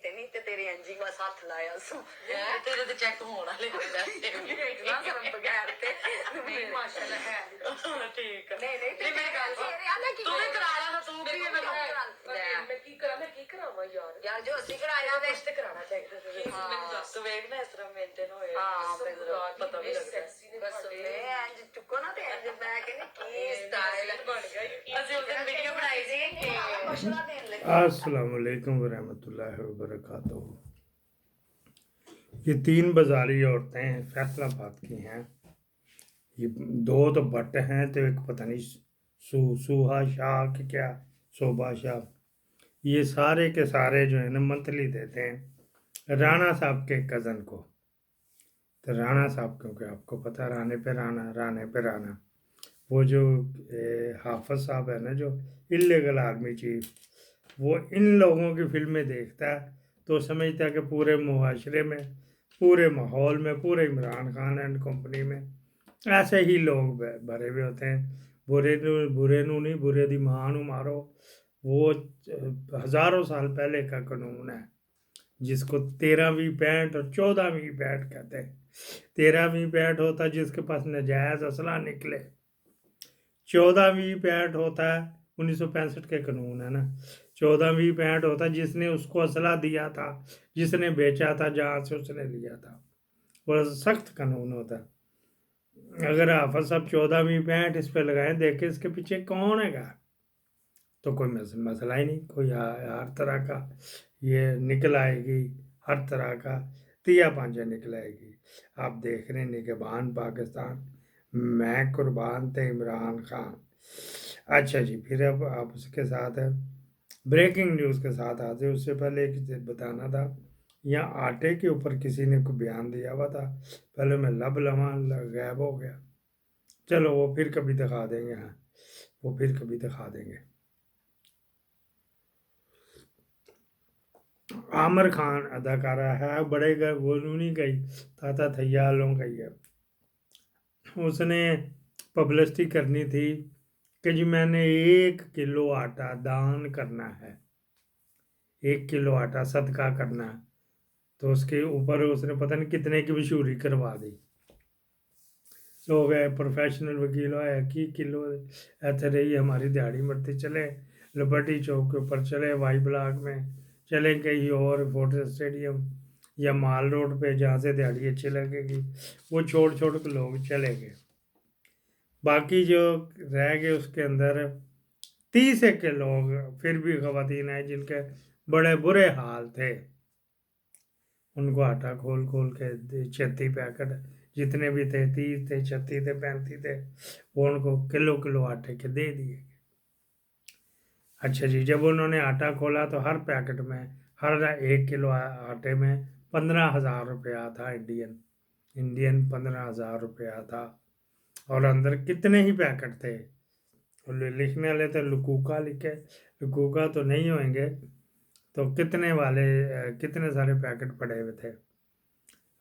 ਤੇ ਨਹੀਂ ਤੇ ਤੇਰੇ ਅੰਜੀ ਬਸ ਹੱਥ ਲਾਇਆ ਸੋ ਤੇਰੇ ਤੇ ਚੈੱਕ ਹੋਣ ਵਾਲੇ ਇਤਨਾ ਸ਼ਰਮ ਬਗੈਰ ਤੇ ਨਹੀਂ ਮਾਸ਼ਾਅੱਲਾ ਹੈ ਠੀਕ ਹੈ ਨਹੀਂ ਨਹੀਂ ਮੇਰੀ ਗੱਲ ਸੁਣ ਤੇਰੇ ਆਲਾ ਕੀ ਤੂੰ ਵੀ ਕਰਾ ਲਾ ਤੂੰ ਕੀ ਮੈਂ ਕੀ ਕਰਾਵਾਂ ਯਾਰ ਜੋ ਅਸੀਂ ਕਰਾਇਆ ਵੇ ਤੇ ਕਰਾਉਣਾ ਚਾਹੀਦਾ ਮੈਨੂੰ ਦੱਸ ਵੇਖ ਨਾ ਇਸ ਤਰ੍ਹਾਂ ਮੇਨਟੇਨ ਹੋਏ ਹਾਂ ਪਤਾ ਵੀ ਲੱਗਦਾ ਬਸ ਮੈਂ ਇੰਜ ਚੁੱਕੋ ਨਾ ਤੇ ਇੰਜ ਮੈਂ ਕਹਿੰਦੀ ਕੀ ਸਟਾਈਲ ਬਣ ਗਿਆ ਅਸੀਂ ਉਸ ਦਿਨ ਵੀਡੀਓ ਬਣਾਈ ਸੀ ਕਿ ਮਸ਼ਵਰਾ ਦੇਣ ਲੱਗੇ अस्सलाम वालेकुम वरहमतुल्लाहि वबरकातुहू। ये 3 बाजारी औरतें फैसलाबाद की हैं। ये 2 तो भट्ट हैं तो एक पता नहीं सूहा शाह कि क्या शोभा शाह। ये सारे के सारे जो है ना मंथली देते हैं राणा साहब के कज़न को। तो राणा साहब क्योंकि आपको पता राणे पे राणा वो जो हाफिज साहब है ना जो इल्लीगल आर्मी चीफ, वो इन लोगों की फिल्में देखता है तो समझता है कि पूरे मुआशरे में, पूरे माहौल में, पूरे इमरान खान एंड कंपनी में ऐसे ही लोग भरे हुए होते हैं। बुरे नू नहीं, बुरे दी मां नू मारो। वो हज़ारों साल पहले का कानून है जिसको 13वीं पैंट और 14वीं पैंट कहते हैं। 13वीं पैंट होता है जिसके पास नजायज़ असला निकले। 14वीं पैंट होता है 1965 के कानून है ना। 14वीं पैंट होता है जिसने उसको असला दिया था, जिसने बेचा था, जहाँ से उसने लिया था। बड़ा सख्त कानून होता है। अगर हाफिज साहब 14वीं पैंट इस पे लगाएं, देखे इसके पीछे कौन है तो कोई मसला ही नहीं। कोई हर तरह का ये निकल आएगी, हर तरह का तिया पांचा निकल आएगी। आप देख रहे हैं निगहबान पाकिस्तान, मैं कुर्बान थे इमरान खान। अच्छा जी, फिर अब आप उसके साथ ब्रेकिंग न्यूज़ के साथ आते। उससे पहले एक चीज़ बताना था, यहाँ आटे के ऊपर किसी ने को बयान दिया हुआ था, पहले मैं लब लवा गायब हो गया। चलो वो फिर कभी दिखा देंगे। हाँ, वो फिर कभी दिखा देंगे। आमिर खान अदाकारा है, बड़े घर वो नहीं गई, ताता थैयालों गई है। उसने पब्लिसिटी करनी थी कि जी मैंने 1 किलो आटा दान करना है, 1 किलो आटा सदका करना है। तो उसके ऊपर उसने पता नहीं कितने की मशहूरी करवा दी। तो गए प्रोफेशनल वकील आया कि किलो ऐसे रही हमारी दिहाड़ी मरती, चले लिबर्टी चौक के ऊपर, चले वाई ब्लॉक में, चले कहीं और फोर्ट स्टेडियम या माल रोड पे जहाँ से दिहाड़ी अच्छी लगेगी, वो छोड़ के लोग चले गए। बाकी जो रह गए उसके अंदर 30 के लोग फिर भी ख़वातीन हैं जिनके बड़े बुरे हाल थे। उनको आटा खोल के 36 पैकेट जितने भी थे, 30 थे, 36 थे, 35 थे, वो उनको किलो आटे के दे दिए। अच्छा जी, जब उन्होंने आटा खोला तो हर पैकेट में, हर 1 किलो आटे में 15,000 रुपया था। इंडियन 15,000 रुपया था। और अंदर कितने ही पैकेट थे, लिखने वाले थे लुकूका लिखे, लुकूका तो नहीं होंगे तो कितने सारे पैकेट पड़े हुए थे।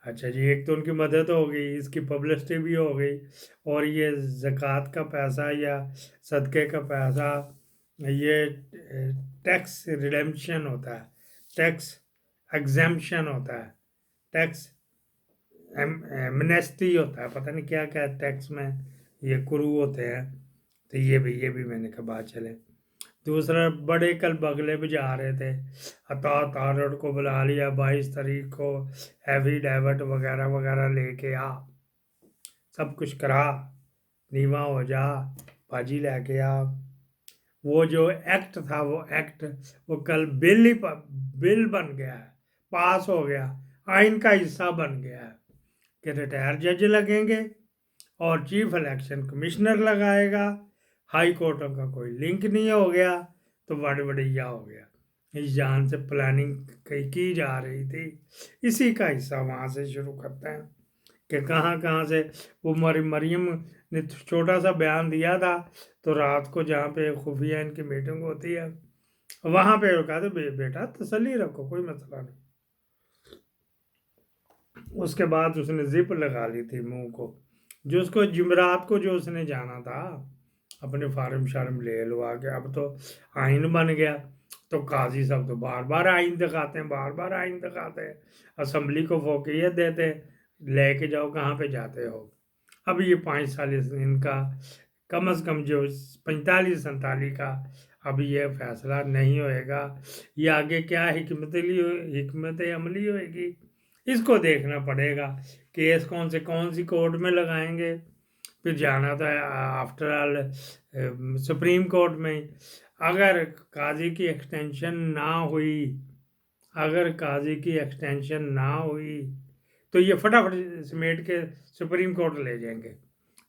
अच्छा जी, एक तो उनकी मदद हो गई, इसकी पब्लिसिटी भी हो गई, और ये ज़कात का पैसा या सदक़े का पैसा, ये टैक्स रिडेम्पशन होता है, टैक्स एग्जेम्पशन होता है, टैक्स एमनेस्टी होता है, पता नहीं क्या क्या टैक्स में ये कुरू होते हैं। तो ये भी मैंने कहा बात चले। दूसरा, बड़े कल बगले बजा रहे थे, तारड़ को बुला लिया, 22 तारीख को एफिडेविट वगैरह लेके आ, सब कुछ करा, नीवा हो जा, बाजी लेके आ। वो जो एक्ट था वो कल बिल बन गया है, पास हो गया, आइन का हिस्सा बन गया है कि रिटायर जज लगेंगे और चीफ इलेक्शन कमिश्नर लगाएगा। हाई कोर्टों का कोई लिंक नहीं हो गया तो बढ़िया हो गया। इस जान से प्लानिंग की जा रही थी, इसी का हिस्सा वहाँ से शुरू करते हैं कि कहाँ से वो मरियम ने छोटा सा बयान दिया था। तो रात को जहाँ पे खुफिया इनकी मीटिंग होती है वहाँ पे वो कहते बेटा तसल्ली रखो, कोई मसला नहीं। उसके बाद उसने जिप लगा ली थी मुंह को, जो उसको जुमेरात को जो उसने जाना था अपने फार्म शार्म ले लो आके। अब तो आइन बन गया تو قاضی صاحب تو بار بار آئین دکھاتے ہیں، بار بار آئین دکھاتے ہیں، اسمبلی کو فوقیت دیتے ہیں، لے کے جاؤ کہاں پہ جاتے ہو۔ اب یہ 5 سال ان کا کم از کم جو 45-47 کا اب یہ فیصلہ نہیں ہوئے گا، یہ آگے کیا حکمت عملی ہوئے گی، اس کو دیکھنا پڑے گا۔ کیس کون سی کورٹ میں لگائیں گے، پھر جانا تو آفٹر آل سپریم کورٹ میں۔ اگر قاضی کی ایکسٹینشن نہ ہوئی تو یہ فٹافٹ سمیٹ کے سپریم کورٹ لے جائیں گے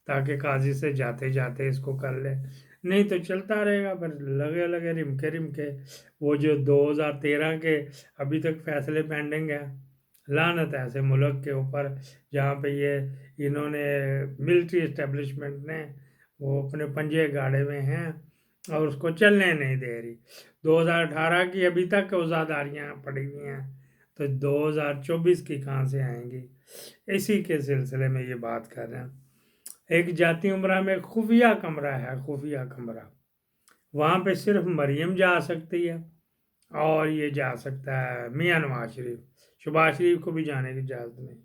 تاکہ قاضی سے جاتے جاتے اس کو کر لیں، نہیں تو چلتا رہے گا، پھر لگے رمکے وہ جو 2013 کے ابھی تک فیصلے پینڈنگ ہیں۔ لعنت ایسے ملک کے اوپر جہاں پہ انہوں نے ملٹری اسٹیبلشمنٹ نے وہ اپنے پنجے گاڑے میں ہیں اور اس کو چلنے نہیں دے رہی۔ 2018 کی ابھی تک عزاداریاں پڑی ہوئی ہیں، تو 2024 کی کہاں سے آئیں گی؟ اسی کے سلسلے میں یہ بات کر رہے ہیں۔ ایک جاتی عمرہ میں خفیہ کمرہ ہے، خفیہ کمرہ، وہاں پہ صرف مریم جا سکتی ہے اور یہ جا سکتا ہے میاں نواز شریف، شہباز شریف کو بھی جانے کی اجازت نہیں۔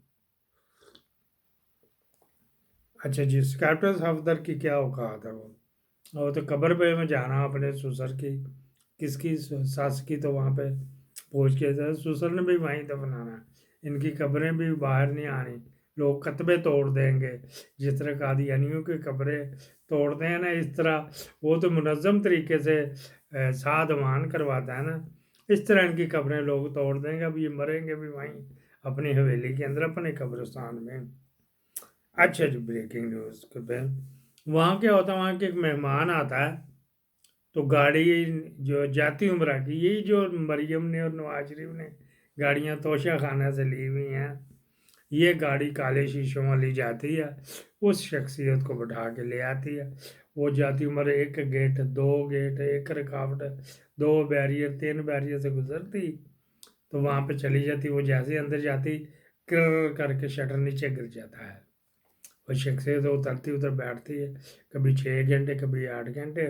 اچھا جی، سیکرٹری صفدر کی کیا اوقات ہے؟ وہ تو قبر پہ میں جانا اپنے سسر کی، کس کی ساس کی، تو وہاں پہ پہنچ کے سسر نے بھی وہیں دفنانا ہے، ان کی قبریں بھی باہر نہیں آنی، لوگ کتبے توڑ دیں گے، جس طرح قادیانیوں کی قبریں توڑتے ہیں نا، اس طرح وہ تو منظم طریقے سے سادمان کرواتا ہے نا، اس طرح ان کی قبریں لوگ توڑ دیں گے، اب یہ مریں گے بھی وہیں اپنی حویلی کے اندر، اپنے قبرستان میں۔ اچھا جی، بریکنگ نیوز کے پہ وہاں کیا ہوتا ہے، وہاں کے ایک مہمان آتا ہے تو گاڑی جو جاتی عمرہ کی، یہی جو مریم نے اور نواز شریف نے گاڑیاں توشہ خانہ سے لی ہوئی ہیں، یہ گاڑی کالے شیشوں والی جاتی ہے، اس شخصیت کو بٹھا کے لے آتی ہے، وہ جاتی عمرہ 1 گیٹ 2 گیٹ 1 رکاوٹ 2 بیریئر 3 بیریئر سے گزرتی تو وہاں پہ چلی جاتی، وہ جیسے اندر جاتی کر کے شٹر نیچے گر جاتا ہے، وہ شخصیت اترتی ادھر بیٹھتی ہے، کبھی 6 گھنٹے کبھی 8 گھنٹے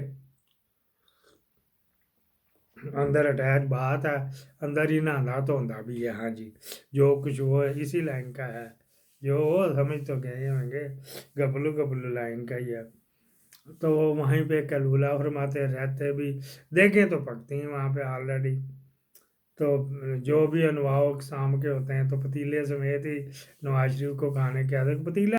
اندر اٹیچ، بات ہے اندر ہی نہانا تو ہوتا بھی ہے۔ ہاں جی، جو کچھ وہ اسی لائن کا ہے، جو وہ سمجھ تو گئے ہوں گے، گبلو لائن کا ہی ہے، تو وہیں پہ کلولہ فرماتے رہتے بھی، دیکھیں تو پکتی ہیں وہاں پہ آلریڈی، تو جو بھی انواع اقسام کے ہوتے ہیں تو پتیلے سمیت ہی نواز شریف کو کھانے کے آتے، پتیلا